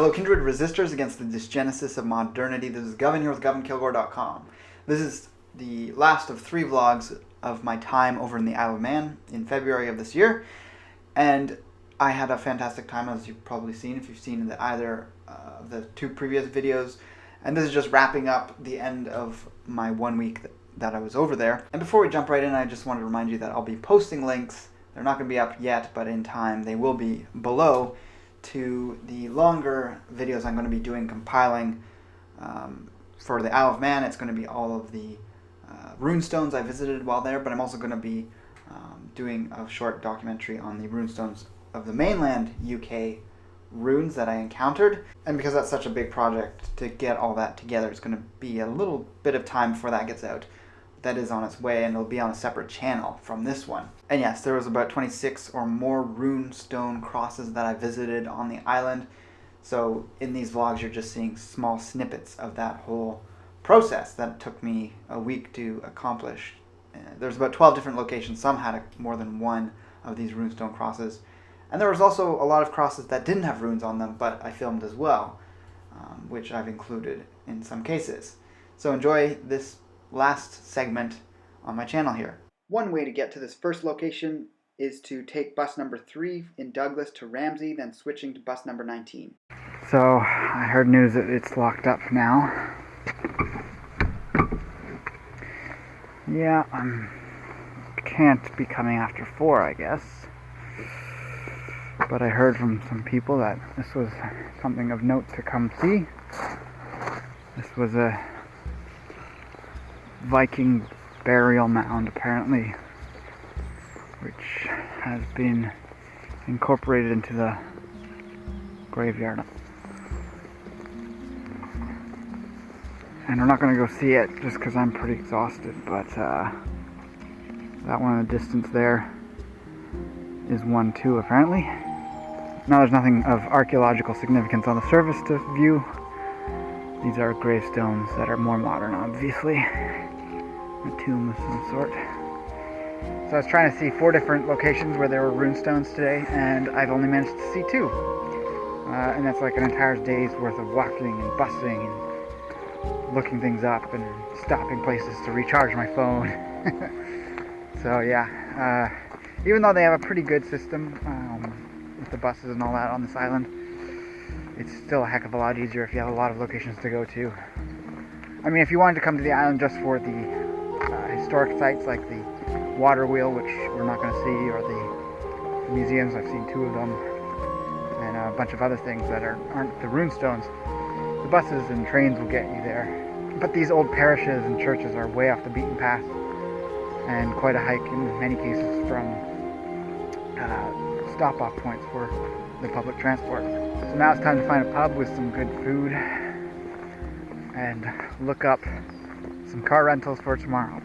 Hello, kindred resistors against the dysgenesis of modernity. This is Govan here with GovanKilgour.com. This is the last of 3 vlogs of my time over in the Isle of Man in February of this year. And I had a fantastic time, as you've probably seen if you've seen either of the 2 previous videos. And this is just wrapping up the end of my 1 week that I was over there. And before we jump right in, I just want to remind you that I'll be posting links. They're not going to be up yet, but in time they will be below, to the longer videos I'm going to be doing compiling for the Isle of Man. It's going to be all of the runestones I visited while there, but I'm also going to be doing a short documentary on the runestones of the mainland UK runes that I encountered. And because that's such a big project to get all that together, it's going to be a little bit of time before that gets out. That is on its way, and it'll be on a separate channel from this one. And yes, there was about 26 or more runestone crosses that I visited on the island. So in these vlogs, you're just seeing small snippets of that whole process that took me a week to accomplish. There's about 12 different locations. Some had more than one of these runestone crosses. And there was also a lot of crosses that didn't have runes on them, but I filmed as well, which I've included in some cases. So enjoy this last segment on my channel here. One way to get to this first location is to take bus number 3 in Douglas to Ramsey, then switching to bus number 19. So I heard news that it's locked up now. Yeah, can't be coming after 4, I guess. But I heard from some people that this was something of note to come see. This was a Viking burial mound, apparently, which has been incorporated into the graveyard. And we're not going to go see it just because I'm pretty exhausted, but that one in the distance there is one too, apparently. Now there's nothing of archaeological significance on the surface to view. These are gravestones that are more modern, obviously. A tomb of some sort. So I was trying to see 4 different locations where there were runestones today, and I've only managed to see 2. And that's like an entire day's worth of walking and busing and looking things up and stopping places to recharge my phone. So yeah, even though they have a pretty good system with the buses and all that on this island, it's still a heck of a lot easier if you have a lot of locations to go to. I mean, if you wanted to come to the island just for the historic sites like the water wheel, which we're not going to see, or the museums, I've seen 2 of them, and a bunch of other things that aren't the runestones, the buses and trains will get you there. But these old parishes and churches are way off the beaten path, and quite a hike in many cases from stop-off points for the public transport. So now it's time to find a pub with some good food and look up some car rentals for tomorrow.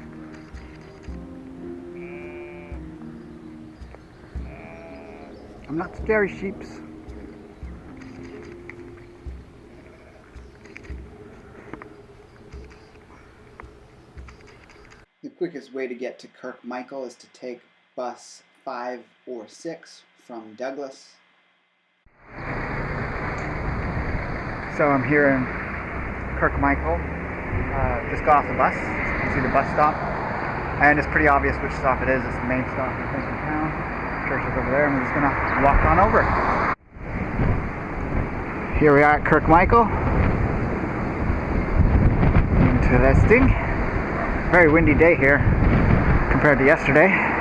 I'm not scary, sheeps. The quickest way to get to Kirkmichael is to take bus 5 or 6 from Douglas. So I'm here in Kirkmichael. Just got off the bus. You can see the bus stop. And it's pretty obvious which stop it is. It's the main stop in town. Church is over there, and we're just gonna walk on over. Here we are at Kirkmichael. Interesting. Very windy day here compared to yesterday.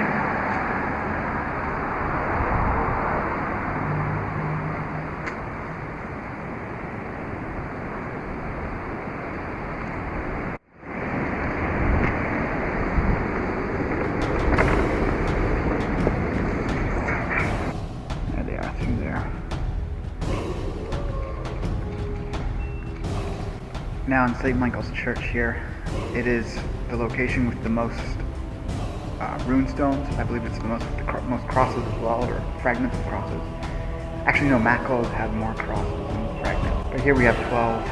Now in St. Michael's Church here, it is the location with the most runestones. I believe it's the most crosses as well, or fragments of crosses. Actually no, Mackles have more crosses than fragments. But here we have 12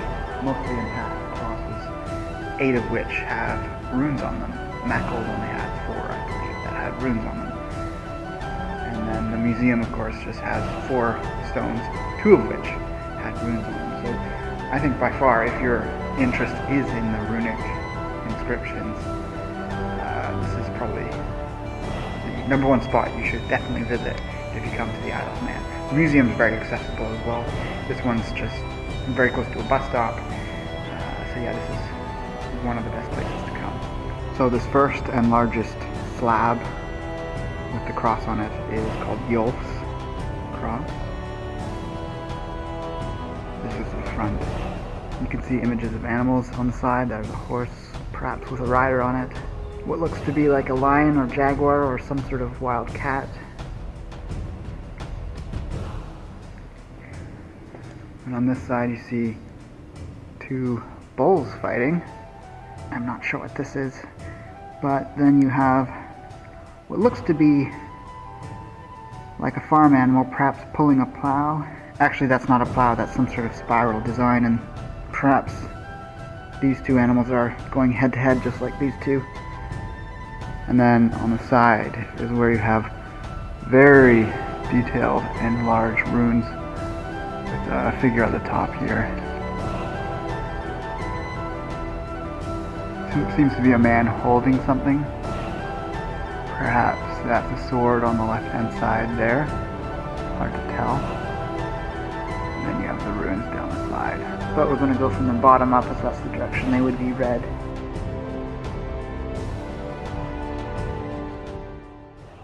mostly intact crosses, 8 of which have runes on them. Mackles only had 4, I believe, that had runes on them. And then the museum, of course, just has 4 stones, 2 of which had runes on them. So I think by far, if your interest is in the runic inscriptions, this is probably the number one spot you should definitely visit if you come to the Isle of Man. The museum is very accessible as well. This one's just very close to a bus stop. So yeah, this is one of the best places to come. So this first and largest slab with the cross on it is called Yolf's cross. This is the front. You can see images of animals on the side. There's a horse, perhaps with a rider on it. What looks to be like a lion or jaguar or some sort of wild cat. And on this side you see two bulls fighting. I'm not sure what this is. But then you have what looks to be like a farm animal, perhaps pulling a plow. Actually, that's not a plow, that's some sort of spiral design, and perhaps these two animals are going head to head just like these two. And then on the side is where you have very detailed and large runes with a figure at the top here. So it seems to be a man holding something. Perhaps that's a sword on the left hand side there. Hard to tell. And then you have the runes down the side. But we're going to go from the bottom up, as that's the direction they would be read.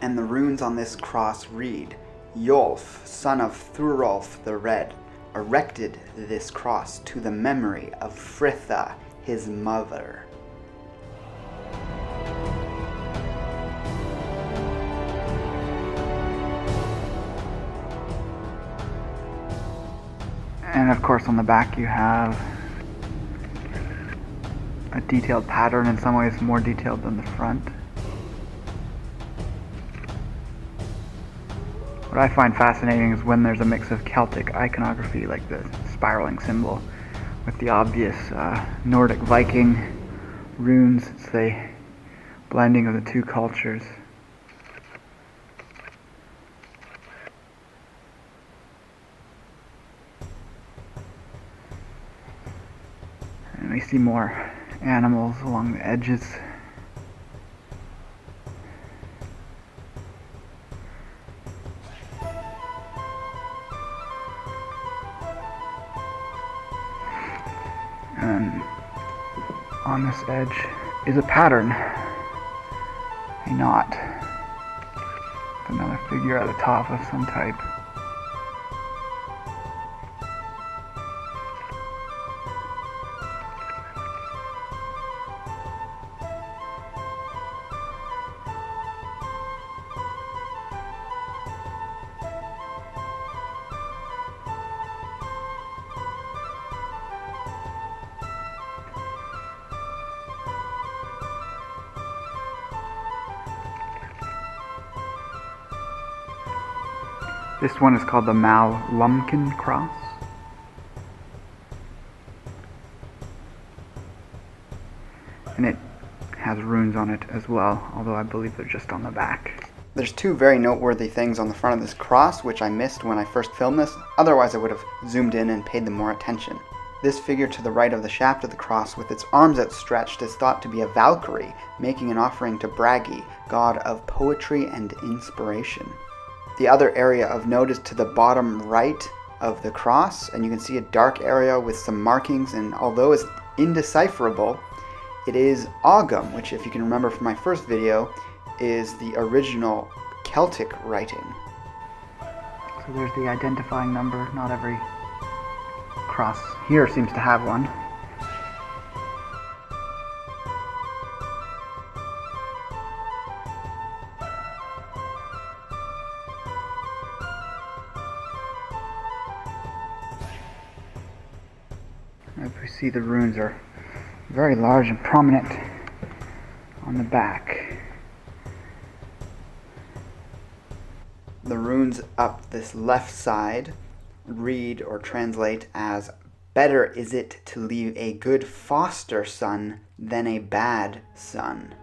And the runes on this cross read, Yolf, son of Thurolf the Red, erected this cross to the memory of Fritha, his mother. And of course on the back you have a detailed pattern, in some ways more detailed than the front. What I find fascinating is when there's a mix of Celtic iconography, like the spiraling symbol, with the obvious Nordic Viking runes. It's the blending of the two cultures. And we see more animals along the edges. And on this edge is a pattern, a knot, with another figure at the top of some type. This one is called the Mal Lumpkin Cross. And it has runes on it as well, although I believe they're just on the back. There's two very noteworthy things on the front of this cross, which I missed when I first filmed this. Otherwise I would have zoomed in and paid them more attention. This figure to the right of the shaft of the cross, with its arms outstretched, is thought to be a Valkyrie, making an offering to Bragi, god of poetry and inspiration. The other area of note is to the bottom right of the cross, and you can see a dark area with some markings, and although it's indecipherable, it is Ogham, which, if you can remember from my first video, is the original Celtic writing. So there's the identifying number. Not every cross here seems to have one. As we see, the runes are very large and prominent on the back. The runes up this left side read or translate as, "Better is it to leave a good foster son than a bad son."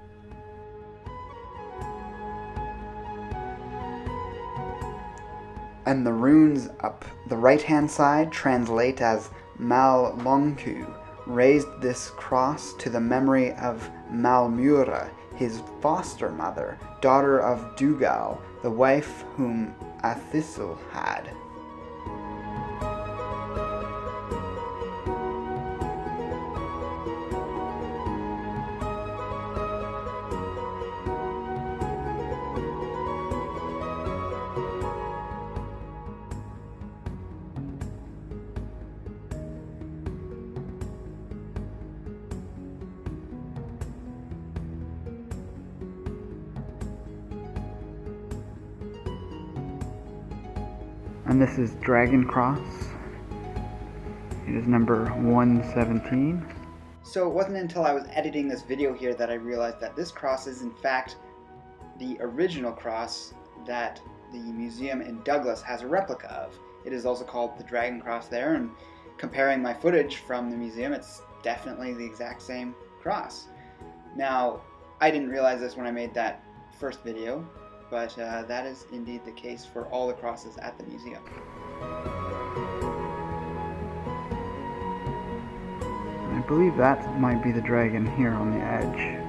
And the runes up the right-hand side translate as Mal Longku raised this cross to the memory of Malmura, his foster mother, daughter of Dougal, the wife whom Athisil had. And this is Dragon Cross. It is number 117. So it wasn't until I was editing this video here that I realized that this cross is in fact the original cross that the museum in Douglas has a replica of. It is also called the Dragon Cross there, and comparing my footage from the museum, it's definitely the exact same cross. Now, I didn't realize this when I made that first video, but that is indeed the case for all the crosses at the museum. I believe that might be the dragon here on the edge,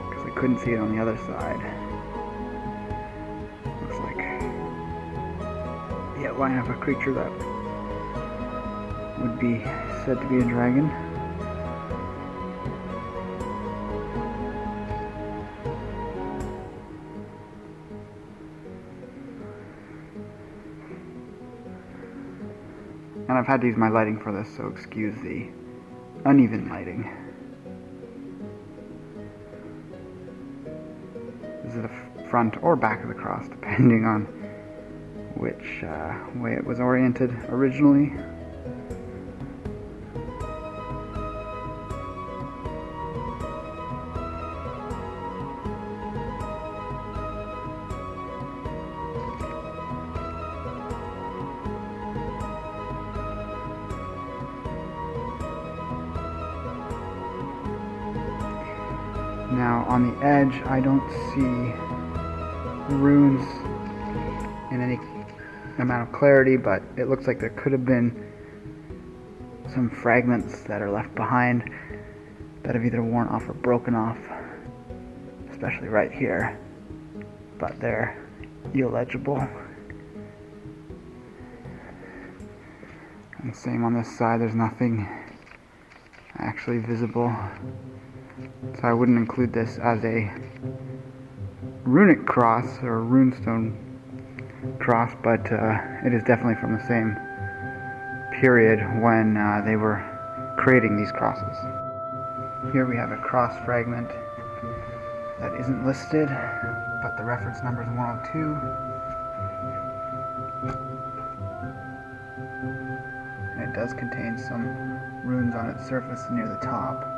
because I couldn't see it on the other side. Looks like the outline of a creature that would be said to be a dragon. And I've had to use my lighting for this, so excuse the uneven lighting. Is it the front or back of the cross, depending on which way it was oriented originally? Now on the edge I don't see runes in any amount of clarity, but it looks like there could have been some fragments that are left behind that have either worn off or broken off, especially right here, but they're illegible. And same on this side, there's nothing actually visible. So I wouldn't include this as a runic cross or runestone cross, but it is definitely from the same period when they were creating these crosses. Here we have a cross fragment that isn't listed, but the reference number is 102. And it does contain some runes on its surface near the top.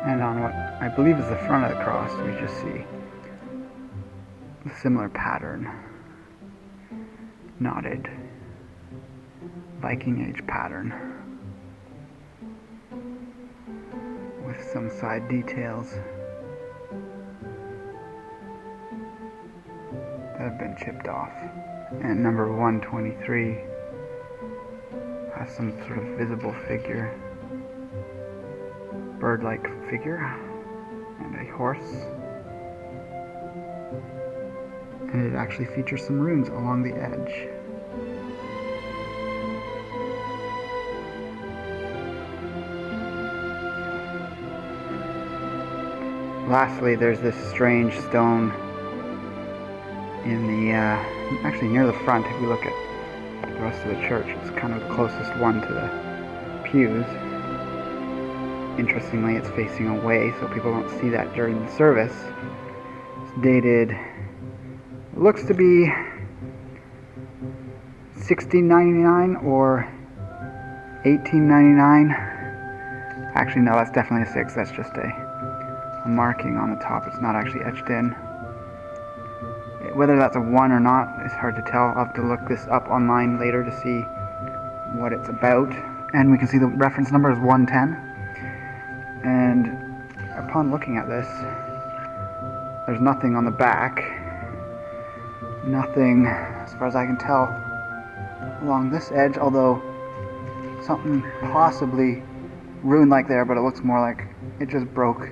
And on what I believe is the front of the cross, we just see a similar pattern, knotted Viking Age pattern with some side details that have been chipped off. And number 123 has some sort of visible figure, bird-like figure, and a horse. And it actually features some runes along the edge. Lastly, there's this strange stone in the, actually near the front. If we look at the rest of the church, it's kind of the closest one to the pews. Interestingly, it's facing away, so people don't see that during the service. It's dated, it looks to be 1699 or 1899. Actually, no, that's definitely a 6. That's just a a marking on the top. It's not actually etched in. Whether that's a 1 or not is hard to tell. I'll have to look this up online later to see what it's about. And we can see the reference number is 110. And upon looking at this, there's nothing on the back. Nothing, as far as I can tell, along this edge, although something possibly rune-like there, but it looks more like it just broke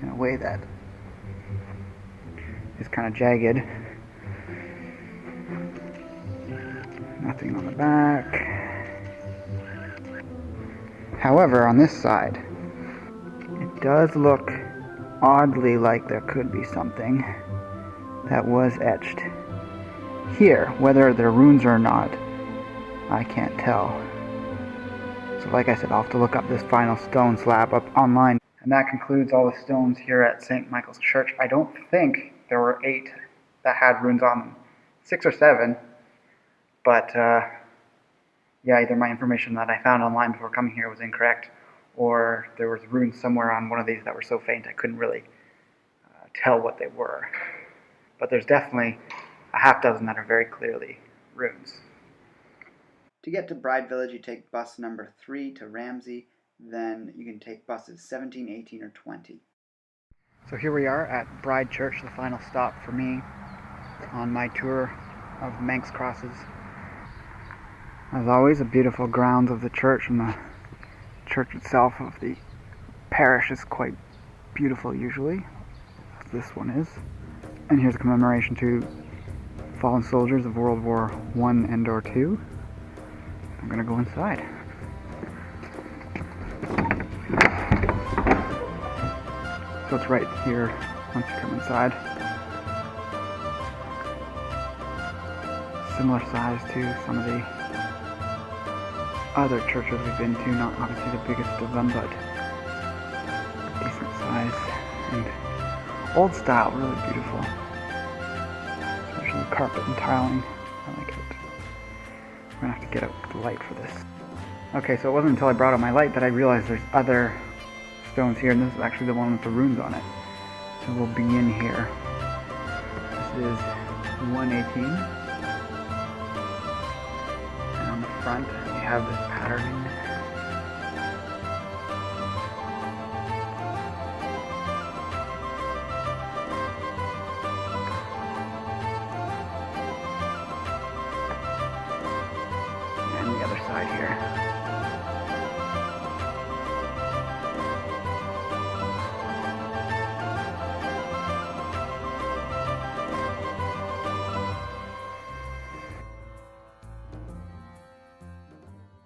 in a way that is kind of jagged. Nothing on the back. However, on this side, it does look oddly like there could be something that was etched here. Whether they're runes or not, I can't tell. So like I said, I'll have to look up this final stone slab up online. And that concludes all the stones here at St. Michael's Church. I don't think there were 8 that had runes on them. 6 or 7. But yeah, either my information that I found online before coming here was incorrect, or there was runes somewhere on one of these that were so faint I couldn't really tell what they were. But there's definitely a half dozen that are very clearly runes. To get to Bride Village, you take bus number 3 to Ramsey, then you can take buses 17, 18, or 20. So here we are at Bride Church, the final stop for me on my tour of Manx crosses. As always, the beautiful grounds of the church, and the church itself of the parish is quite beautiful usually, as this one is. And here's a commemoration to fallen soldiers of World War I and or II. I'm gonna go inside. So it's right here once you come inside. Similar size to some of the other churches we've been to, not obviously the biggest of them, but decent size and old style, really beautiful. Especially the carpet and tiling, I like it. We're gonna have to get out the light for this. Okay, so it wasn't until I brought out my light that I realized there's other stones here, and this is actually the one with the runes on it. So we'll begin here. This is 118. And on the front, we have this patterning. And the other side here.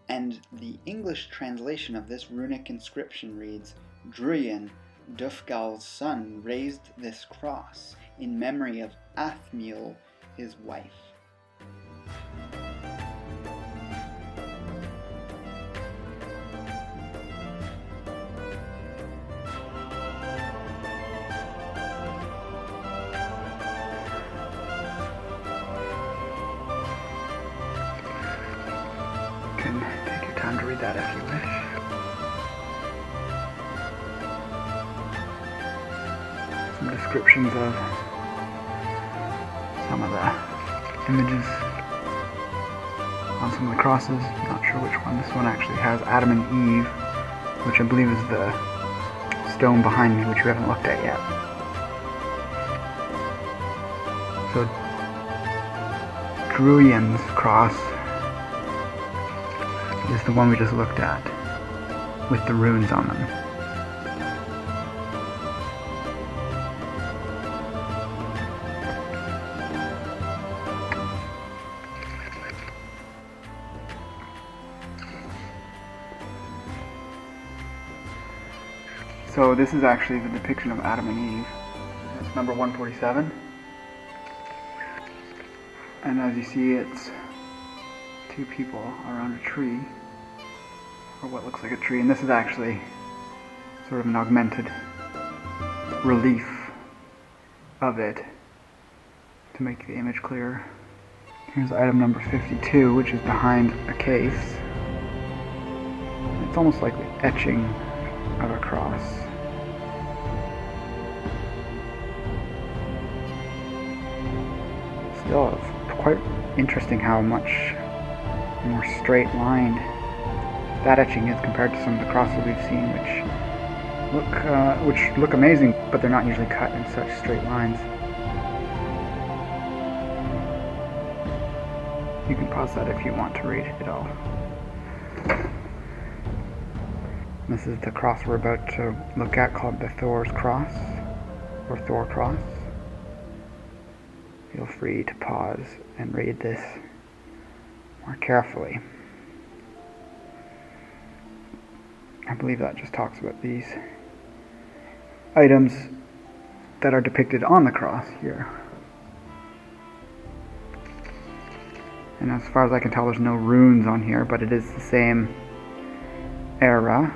And the English translation of this runic inscription reads, Druyan, Dufgal's son, raised this cross in memory of Athmule, his wife. Take your time to read that if you wish. Some descriptions of some of the images on some of the crosses. Not sure which one. This one actually has Adam and Eve, which I believe is the stone behind me, which we haven't looked at yet. So, Druyan's cross is the one we just looked at, with the runes on them. So this is actually the depiction of Adam and Eve. It's number 147. And as you see, it's 2 people around a tree, or what looks like a tree, and this is actually sort of an augmented relief of it to make the image clearer. Here's item number 52, which is behind a case. It's almost like the etching of a cross. still, it's quite interesting how much more straight lined that etching is compared to some of the crosses we've seen, which look amazing, but they're not usually cut in such straight lines. You can pause that if you want to read it all. This is the cross we're about to look at, called the Thor's Cross, or Thor Cross. Feel free to pause and read this more carefully. I believe that just talks about these items that are depicted on the cross here. And as far as I can tell, there's no runes on here, but it is the same era.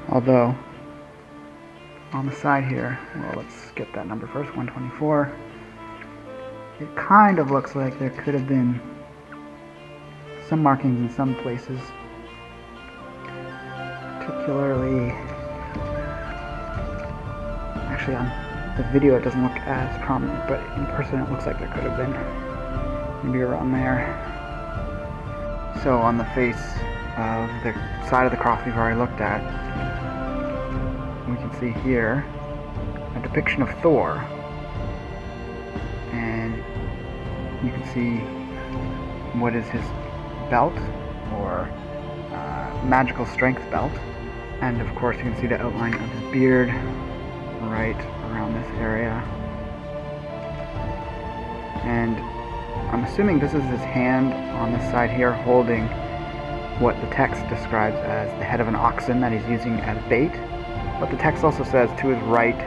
Although, on the side here, well, let's get that number first, 124. It kind of looks like there could have been some markings in some places. Particularly, actually on the video it doesn't look as prominent, but in person it looks like there could have been. Maybe around there. So on the face of the side of the cross we've already looked at, we can see here a depiction of Thor, and you can see what is his belt, or magical strength belt, and of course you can see the outline of his beard right around this area. And I'm assuming this is his hand on this side here holding what the text describes as the head of an oxen that he's using as bait. But the text also says to his right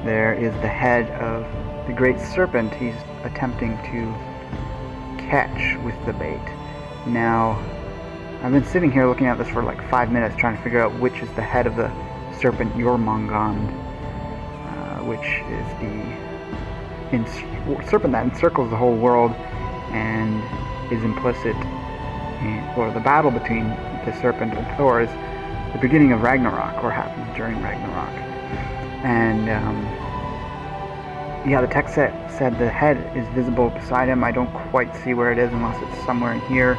there is the head of the great serpent he's attempting to catch with the bait. Now, I've been sitting here looking at this for like 5 minutes trying to figure out which is the head of the serpent Jormungand, which is the serpent that encircles the whole world and is implicit in, or the battle between the serpent and Thor is the beginning of Ragnarok, or happens during Ragnarok. And yeah, the text said the head is visible beside him. I don't quite see where it is unless it's somewhere in here.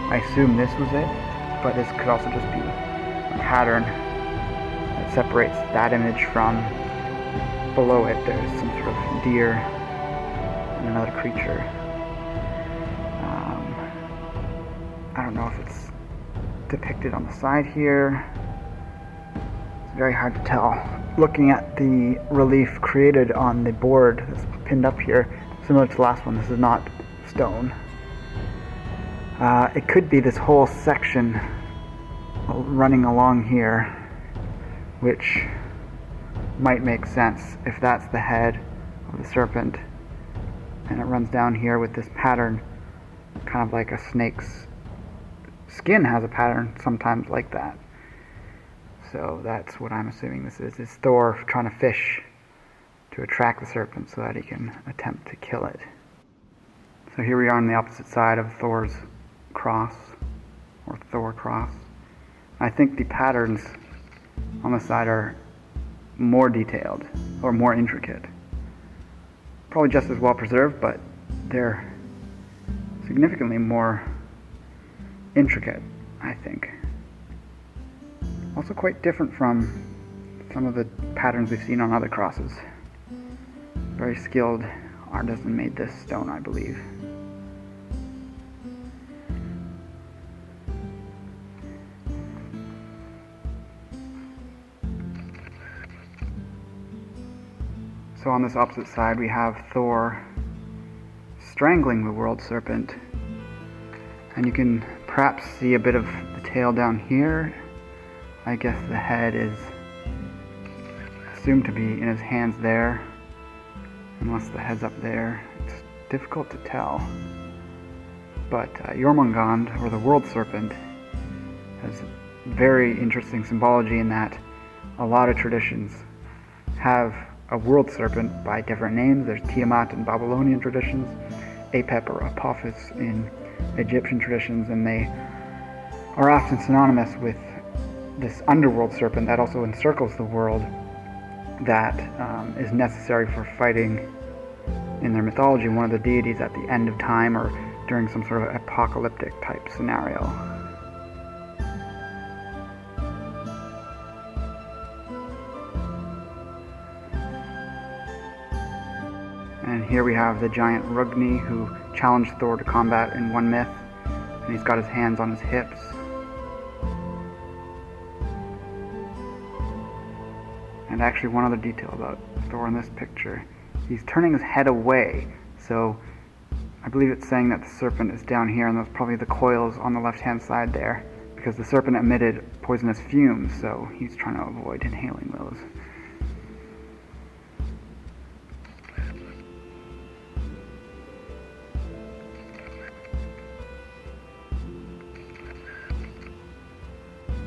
I assume this was it, but this could also just be a pattern that separates that image from below it. There's some sort of deer and another creature. I don't know if it's depicted on the side here. It's very hard to tell. Looking at the relief created on the board that's pinned up here, similar to the last one, this is not stone. It could be this whole section running along here, which might make sense if that's the head of the serpent, and it runs down here with this pattern, kind of like a snake's skin has a pattern sometimes like that. So that's what I'm assuming this is. It's Thor trying to fish to attract the serpent so that he can attempt to kill it. So here we are on the opposite side of Thor's cross, or Thor cross. I think the patterns on the side are more detailed, or more intricate. Probably just as well preserved, but they're significantly more intricate, I think. Also quite different from some of the patterns we've seen on other crosses. Very skilled artisan made this stone, I believe. So on this opposite side we have Thor strangling the world serpent, and you can perhaps see a bit of the tail down here. I guess the head is assumed to be in his hands there, unless the head's up there. It's difficult to tell. But Jormungand, or the world serpent, has very interesting symbology in that a lot of traditions have a world serpent by different names. There's Tiamat in Babylonian traditions, Apep or Apophis in Egyptian traditions, and they are often synonymous with this underworld serpent that also encircles the world that is necessary for fighting in their mythology, one of the deities at the end of time or during some sort of apocalyptic type scenario. And here we have the giant Rugni who challenged Thor to combat in one myth, and he's got his hands on his hips. And actually, one other detail about Thor in this picture, he's turning his head away, so I believe it's saying that the serpent is down here, and that's probably the coils on the left-hand side there, because the serpent emitted poisonous fumes, so he's trying to avoid inhaling those.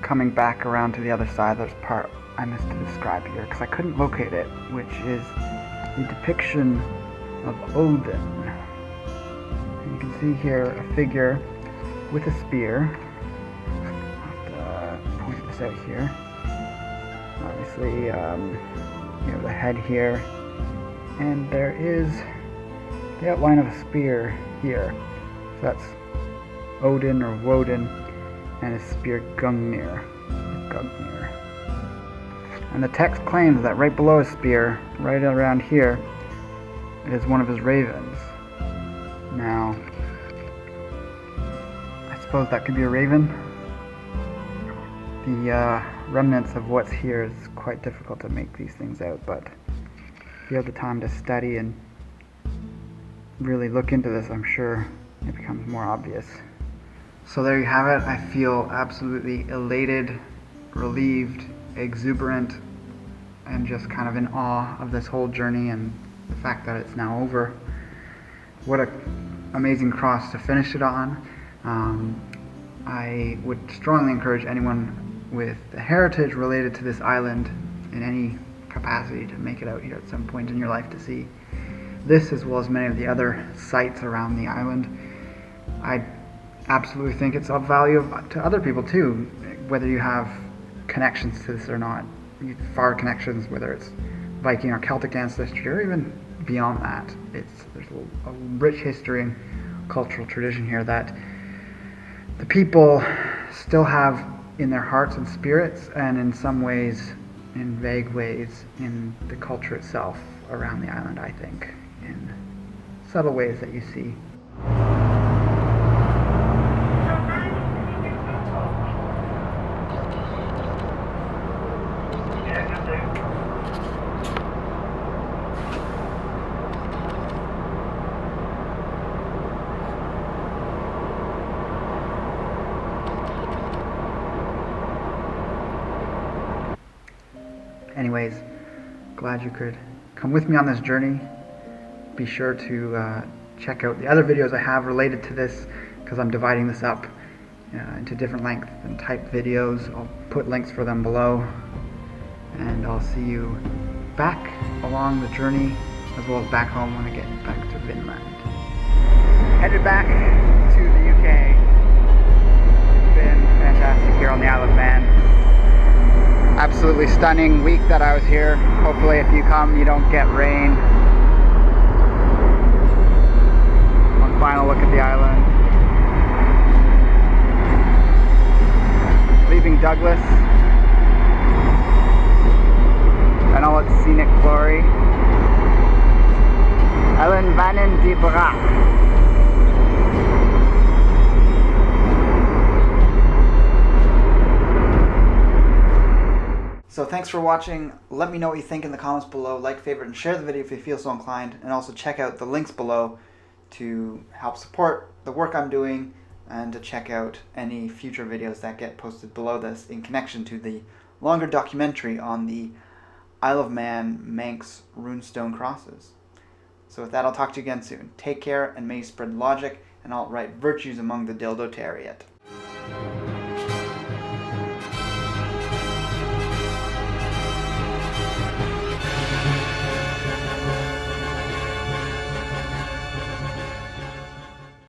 Coming back around to the other side, there's a part I missed to describe here because I couldn't locate it, which is the depiction of Odin. And you can see here a figure with a spear. I'll have to point this out here. Obviously, you know, the head here, and there is the outline of a spear here. So that's Odin or Woden, and his spear Gungnir. And the text claims that right below his spear, right around here, is one of his ravens. Now, I suppose that could be a raven. The remnants of what's here is quite difficult to make these things out, but if you have the time to study and really look into this, I'm sure it becomes more obvious. So there you have it. I feel absolutely elated, relieved, exuberant, and just kind of in awe of this whole journey and the fact that it's now over. What an amazing cross to finish it on. I would strongly encourage anyone with a heritage related to this island in any capacity to make it out here at some point in your life to see this as well as many of the other sites around the island. I absolutely think it's of value to other people too, whether you have connections to this or not, far connections, whether it's Viking or Celtic ancestry or even beyond that. There's a rich history and cultural tradition here that the people still have in their hearts and spirits, and in some ways, in vague ways, in the culture itself around the island, I think, in subtle ways that you see. Anyways, glad you could come with me on this journey. Be sure to check out the other videos I have related to this, because I'm dividing this up into different length and type videos. I'll put links for them below, and I'll see you back along the journey as well as back home when I get back to Vinland. Headed back to the UK. It's been fantastic here on the Isle of Man. Absolutely stunning week that I was here. Hopefully if you come you don't get rain. One final look at the island. Leaving Douglas and all its scenic glory. Ellen Vannen die Braak. So thanks for watching. Let me know what you think in the comments below. Like, favorite, and share the video if you feel so inclined. And also check out the links below to help support the work I'm doing and to check out any future videos that get posted below this in connection to the longer documentary on the Isle of Man Manx runestone crosses. So with that, I'll talk to you again soon. Take care, and may you spread logic and alt-right virtues among the Dildotariat.